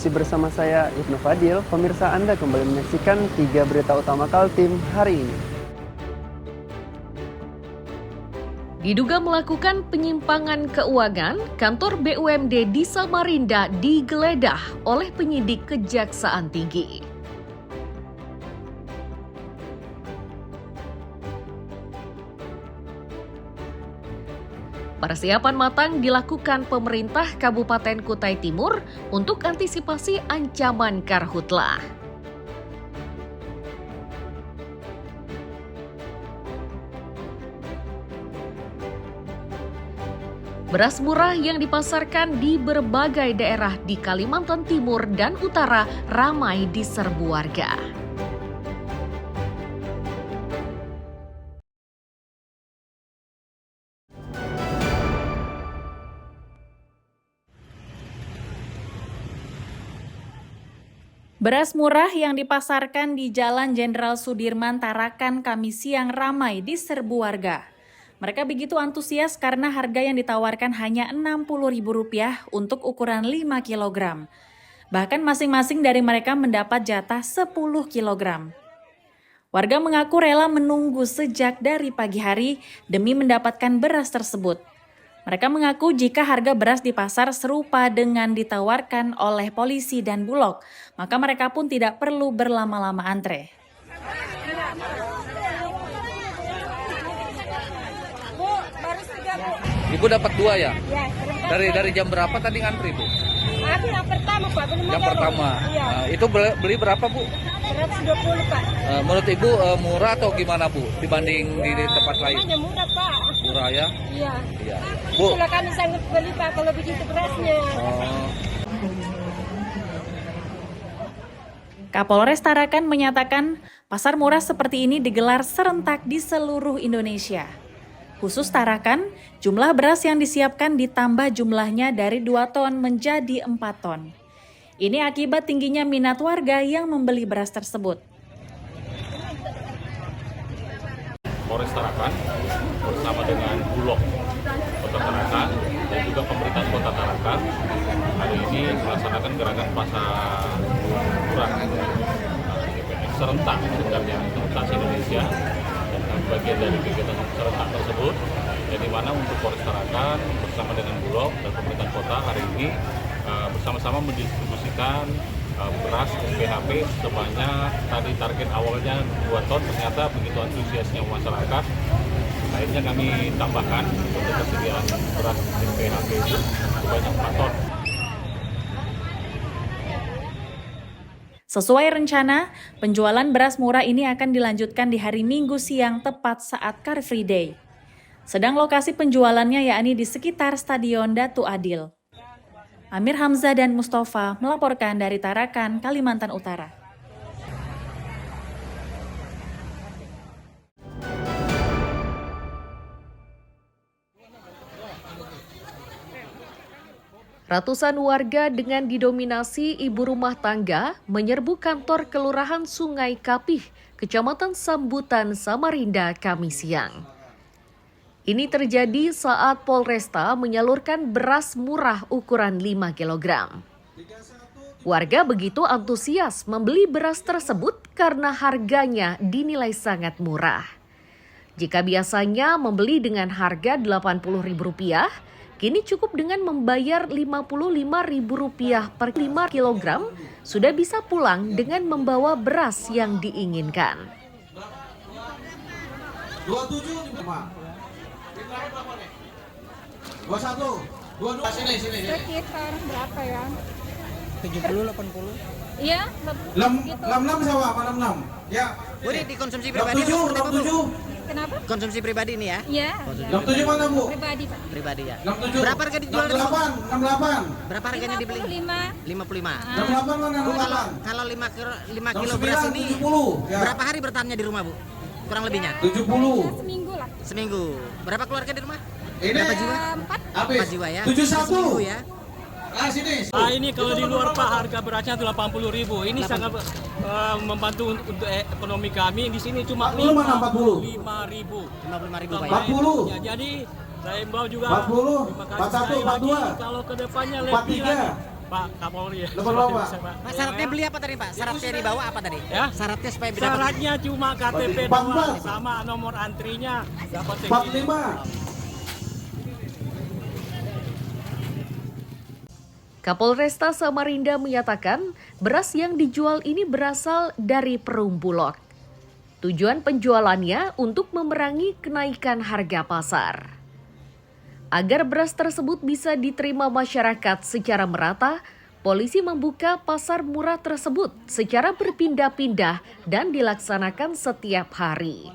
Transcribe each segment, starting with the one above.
Masih bersama saya Ibnu Fadil, pemirsa Anda kembali menyaksikan 3 berita utama Kaltim hari ini. Diduga melakukan penyimpangan keuangan, kantor BUMD di Samarinda digeledah oleh penyidik Kejaksaan Tinggi. Persiapan matang dilakukan pemerintah Kabupaten Kutai Timur untuk antisipasi ancaman karhutlah. Beras murah yang dipasarkan di berbagai daerah di Kalimantan Timur dan Utara ramai diserbu warga. Beras murah yang dipasarkan di Jalan Jenderal Sudirman Tarakan Kamis siang ramai diserbu warga. Mereka begitu antusias karena harga yang ditawarkan hanya Rp60.000 untuk ukuran 5 kg. Bahkan masing-masing dari mereka mendapat jatah 10 kg. Warga mengaku rela menunggu sejak dari pagi hari demi mendapatkan beras tersebut. Mereka mengaku jika harga beras di pasar serupa dengan ditawarkan oleh polisi dan Bulog, maka mereka pun tidak perlu berlama-lama antre. Ibu dapat 2 ya? Iya. Dari jam berapa tadi ngantri, Bu? Aku yang pertama, Pak. Belum yang pertama. Iya. Itu beli berapa, Bu? 120, Pak. Menurut Ibu murah atau gimana, Bu? Dibanding di tempat lain? Hanya murah, Pak. Murah ya? Iya. Iya. Bu. Itulah kami sangat beli, Pak, kalau begitu berasnya. Kapolres Tarakan menyatakan pasar murah seperti ini digelar serentak di seluruh Indonesia. Khusus Tarakan, jumlah beras yang disiapkan ditambah jumlahnya dari 2 ton menjadi 4 ton. Ini akibat tingginya minat warga yang membeli beras tersebut. Polres Tarakan bersama dengan Bulog Kota Tarakan dan juga pemerintah Kota Tarakan hari ini melaksanakan gerakan pasar murah serentak sebenarnya serentak Indonesia, dan bagian dari kegiatan serentak tersebut di mana untuk Polres Tarakan bersama dengan Bulog dan pemerintah kota hari ini bersama-sama mendistribusikan beras PHP sebanyak tadi target awalnya 2 ton, ternyata begitu antusiasnya masyarakat, akhirnya kami tambahkan untuk persediaan beras PHP itu sebanyak 4 ton. Sesuai rencana, penjualan beras murah ini akan dilanjutkan di hari Minggu siang tepat saat Car Free Day. Sedang lokasi penjualannya yakni di sekitar Stadion Datu Adil. Amir Hamzah dan Mustafa melaporkan dari Tarakan, Kalimantan Utara. Ratusan warga dengan didominasi ibu rumah tangga menyerbu kantor Kelurahan Sungai Kapih, Kecamatan Sambutan, Samarinda, Kamis siang. Ini terjadi saat Polresta menyalurkan beras murah ukuran 5 kg. Warga begitu antusias membeli beras tersebut karena harganya dinilai sangat murah. Jika biasanya membeli dengan harga Rp80.000, kini cukup dengan membayar Rp55.000 per 5 kg, sudah bisa pulang dengan membawa beras yang diinginkan. 21, 22, sini. Sekitar berapa ya? 70, 80. Iya, Lam sama apa 66? Ya. Bu, ini dikonsumsi pribadi atau seperti apa, Bu? Kenapa? Konsumsi pribadi ini ya? Iya. 67 mana, Bu? Pribadi, Pak. Pribadi ya. 67. Berapa harga dijual? 68. Berapa harganya dibeli? 55. 55. 68 mana? Bu, 68. kalau 5 kilo beras ini 70. Ya. berapa hari bertahannya di rumah, Bu? Kurang lebihnya? 70. Ya, seminggu lah. Seminggu. Berapa keluarga di rumah? Ini Berapa jiwa? 4. 4 jiwa ya. 71. Seminggu ya. Sini. Ini kalau di luar Pak harga berasnya itu 80.000. Ini sangat membantu untuk ekonomi kami. Di sini cuma 40 mana 40? 55.000 5.000. Pak. 40. Ya, jadi saya imbau juga 40, terima kasih 41, sekali lagi 42, kalau kedepannya lebih 43. lagi Pak Kapolri ya. Bapak. Pak, syaratnya beli apa tadi Pak? Syaratnya dibawa apa tadi? Ya? Syaratnya supaya bisa dapat. Syaratnya cuma KTP doang sama nomor antrinya. Dapat segini. 45. Kapolresta Samarinda menyatakan beras yang dijual ini berasal dari Perum Bulog. Tujuan penjualannya untuk memerangi kenaikan harga pasar. Agar beras tersebut bisa diterima masyarakat secara merata, polisi membuka pasar murah tersebut secara berpindah-pindah dan dilaksanakan setiap hari.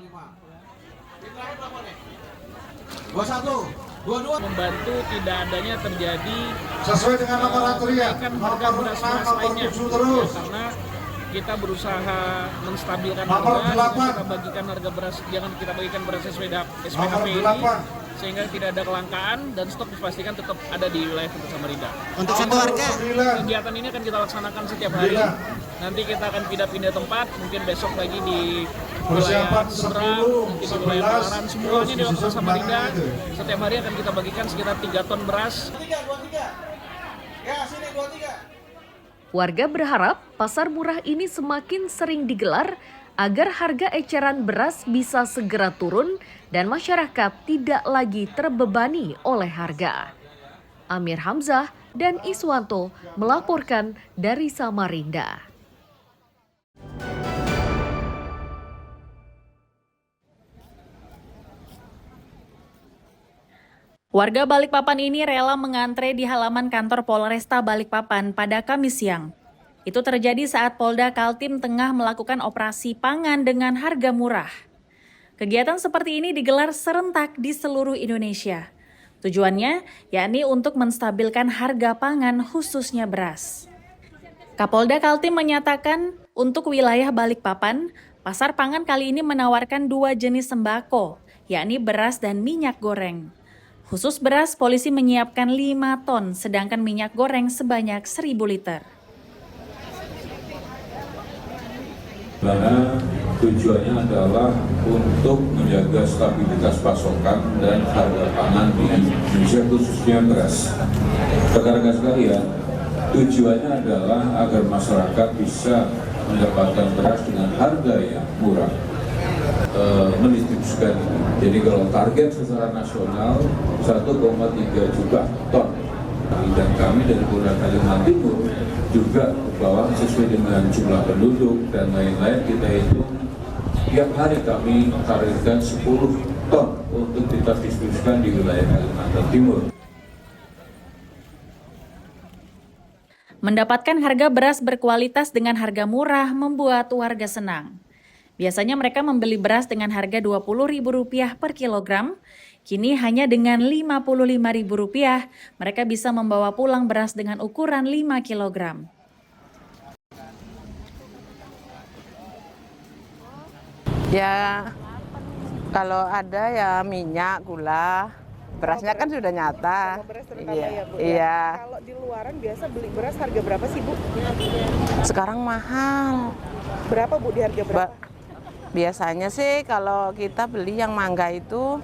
21. 22. Membantu tidak adanya terjadi Sesuai dengan nomor antrian. kenaikan harga beras-beras lainnya. Terus. Karena kita berusaha menstabilkan Nomor harga, 8. kita bagikan harga beras, jangan kita bagikan beras sesuai SPKP Nomor ini, 8. sehingga tidak ada kelangkaan dan stok dipastikan tetap ada di wilayah Kota Samarinda. Untuk satu harga, 9. Kegiatan ini akan kita laksanakan setiap hari. Nanti kita akan pindah-pindah tempat, mungkin besok lagi di wilayah Persiapan Seberang, 10, mungkin di wilayah 11, Palaran, semuanya di Kota Samarinda. itu. Setiap hari akan kita bagikan sekitar 3 ton beras. 23. Ya, sini 23. Warga berharap pasar murah ini semakin sering digelar agar harga eceran beras bisa segera turun dan masyarakat tidak lagi terbebani oleh harga. Amir Hamzah dan Iswanto melaporkan dari Samarinda. Warga Balikpapan ini rela mengantre di halaman kantor Polresta Balikpapan pada Kamis siang. Itu terjadi saat Polda Kaltim tengah melakukan operasi pangan dengan harga murah. Kegiatan seperti ini digelar serentak di seluruh Indonesia. Tujuannya yakni untuk menstabilkan harga pangan khususnya beras. Kapolda Kaltim menyatakan untuk wilayah Balikpapan, pasar pangan kali ini menawarkan 2 jenis sembako, yakni beras dan minyak goreng. Khusus beras, polisi menyiapkan 5 ton, sedangkan minyak goreng sebanyak 1.000 liter. Karena tujuannya adalah untuk menjaga stabilitas pasokan dan harga pangan di Indonesia, khususnya beras. Rekan-rekan sekalian, tujuannya adalah agar masyarakat bisa mendapatkan beras dengan harga yang murah, mendistribusikan. Jadi kalau target secara nasional 1,3 juta ton, dan kami dari Polda Kalimantan Timur juga ke bawah sesuai dengan jumlah penduduk dan lain-lain, kita hitung tiap hari kami targetkan 10 ton untuk kita distribusikan di wilayah Kalimantan Timur. Mendapatkan harga beras berkualitas dengan harga murah membuat warga senang. Biasanya mereka membeli beras dengan harga Rp20.000 per kilogram, kini hanya dengan Rp55.000 mereka bisa membawa pulang beras dengan ukuran 5 kilogram. Ya, kalau ada ya minyak, gula, berasnya kan sudah nyata. Beras terutama Iya, ya Bu. iya. Kalau di luaran biasa beli beras harga berapa sih Bu? Sekarang mahal. Berapa Bu di harga berapa? Biasanya sih kalau kita beli yang mangga itu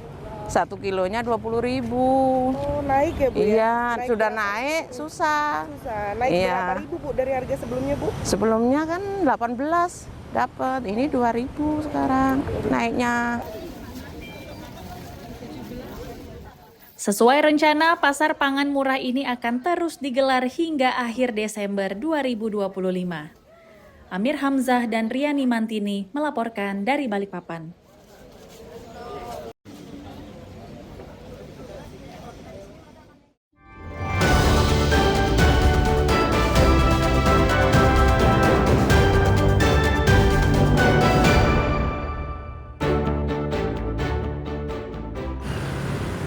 1 kilonya 20.000. Oh, naik ya Bu ya? Iya, sudah naik susah. Susah. Naik Iya. berapa ribu Bu dari harga sebelumnya Bu? Sebelumnya kan 18 dapat, ini 2.000 sekarang naiknya. Sesuai rencana, pasar pangan murah ini akan terus digelar hingga akhir Desember 2025. Amir Hamzah dan Riani Mantini melaporkan dari Balikpapan.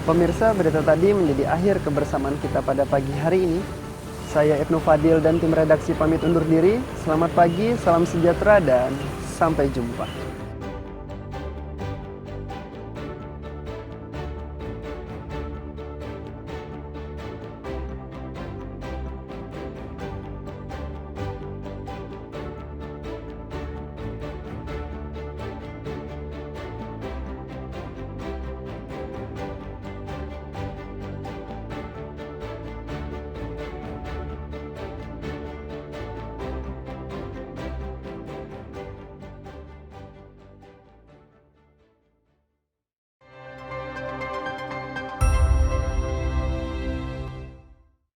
Pemirsa, berita tadi menjadi akhir kebersamaan kita pada pagi hari ini. Saya Ibnu Fadil dan tim redaksi pamit undur diri. Selamat pagi, salam sejahtera, dan sampai jumpa.